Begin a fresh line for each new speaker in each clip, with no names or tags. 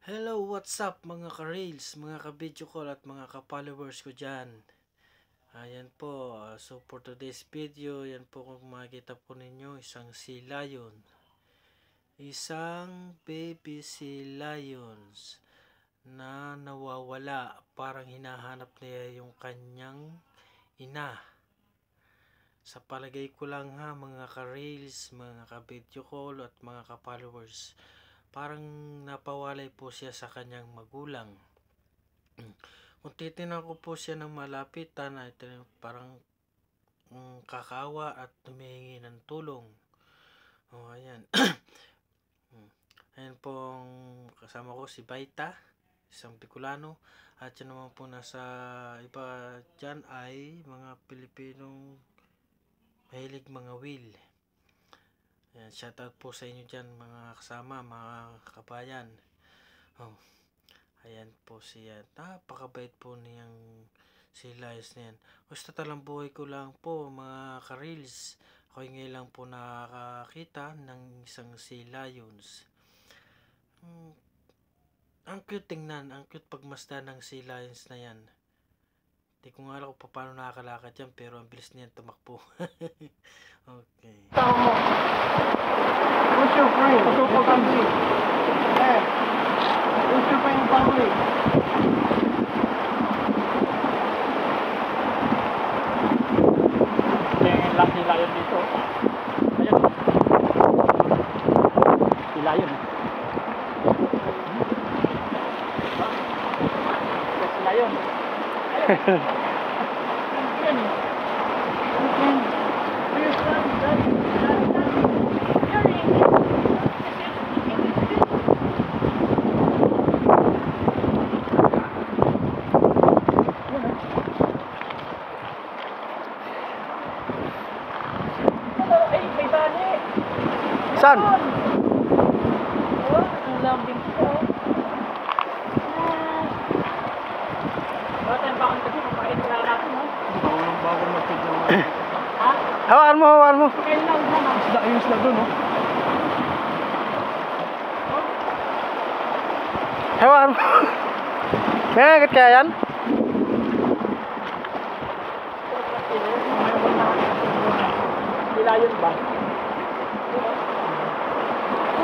Hello, what's up mga ka-rails, mga ka-video call at mga ka-followers ko dyan. Ayan po, so for today's video, yan po kung makikita po ninyo, isang sea lion. Isang baby sea lions na nawawala, parang hinahanap niya yung kanyang ina. Sa palagay ko lang ha, mga ka-rails, mga ka-video call at mga ka-followers, parang napawalay po siya sa kanyang magulang. Kung titignan ko po siya ng malapitan, ay parang kakaawa at humihingi ng tulong. Ayan. Ayan pong kasama ko si Baita, isang Bicolano. At yun naman po nasa iba dyan ay mga Pilipinong mahilig mga wheel. Ayan, shoutout po sa inyo dyan mga kasama, mga kabayan. Ayan po siya. Napakabait po niyang si Lions na yan. Gusto talang buhay ko lang po mga ka-reels. Ako ngayon lang po nakakita ng isang si Lions. Ang cute tingnan, ang cute pagmasdan ng si Lions na yan. Hindi ko nga alam kung paano nakakalakad yan, pero ang bilis niyan tumakbo. Okay.
What's your friend? What's your family? Yeah. What's your friend family? Yung lang si Lion dito. Ayun. Si Lion. Si Lion. Ayun.
Saan?
Oh, ang lambing ko. Bakit ang bakal kasi papakit na natin, ha? Walang bakal mag-feed ng ha?
Hawakan mo, hawakan mo.
Kaya lang na. Isda yung isda doon, oh.
Hawakan mo. May agad kaya yan?
Lilayon ba?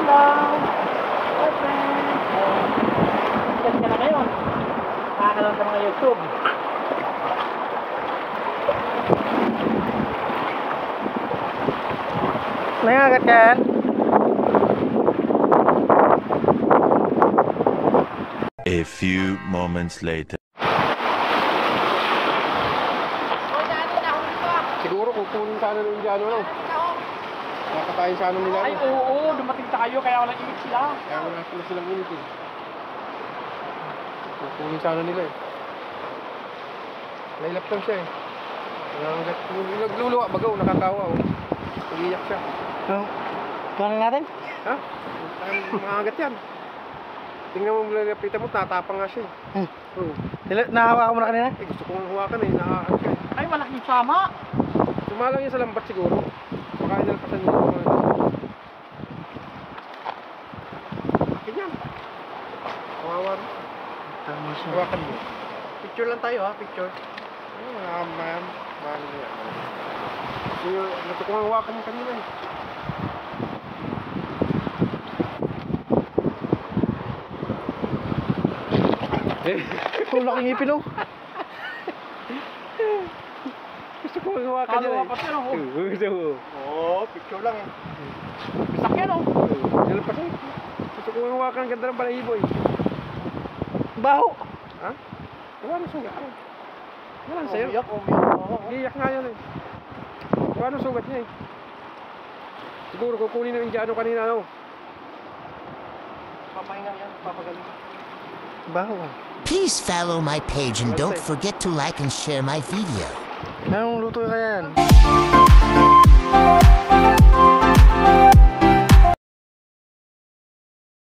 Hello! Hi friend! Saan ka na ngayon? Nakakalang sa mga YouTube.
May agad kaya yan?
A few moments later.
Siguro kukunin sana ng Indiano lang. Nakatayin sana nila.
Ay oo, dumating tayo kaya walang init sila.
Kaya wala sila silang init eh. Kukunin sana nila eh. Nailap lang siya eh. Nagluluwa, bagaw, nakakawa oh. Nagiyak siya.
Kuhanin natin?
Ha? Mga agat yan. Tingnan mo lapitan mo, tatapang nga siya eh. Oo.
Nahawakan mo na kanina?
Eh gusto kong hawakan eh, nakaagat siya eh.
Ay malaking sama.
Sumalang yan sa lambat siguro. Baka inalpasan nyo mga ito. Akin yan. Kawawa mo.
Tama siya.
Hawakan mo.
Picture lang tayo ha, picture.
Ma'am. Mahal mo yan. Gusto kong hawakan mo kanina eh.
Kung laking ipin oh.
Gusto ko hawakan
Kalo
yan
ka
eh.
pati ano.
Gusto ko.
Oo, picture lang eh. Sakyan oh.
Nalapas eh. Gusto ko hawakan ang ganda ng balahibo eh.
Baho.
Ha? Wala na sugat eh. Wala na sa'yo.
Umiyak.
Iiyak nga yan eh. Wala na sugat niya eh. Siguro kukunin ng Indiano kanina no.
Papahinga yan, papagaling.
Baho.
Please follow my page and don't forget to like and share my video.
Anong luto kaya yan?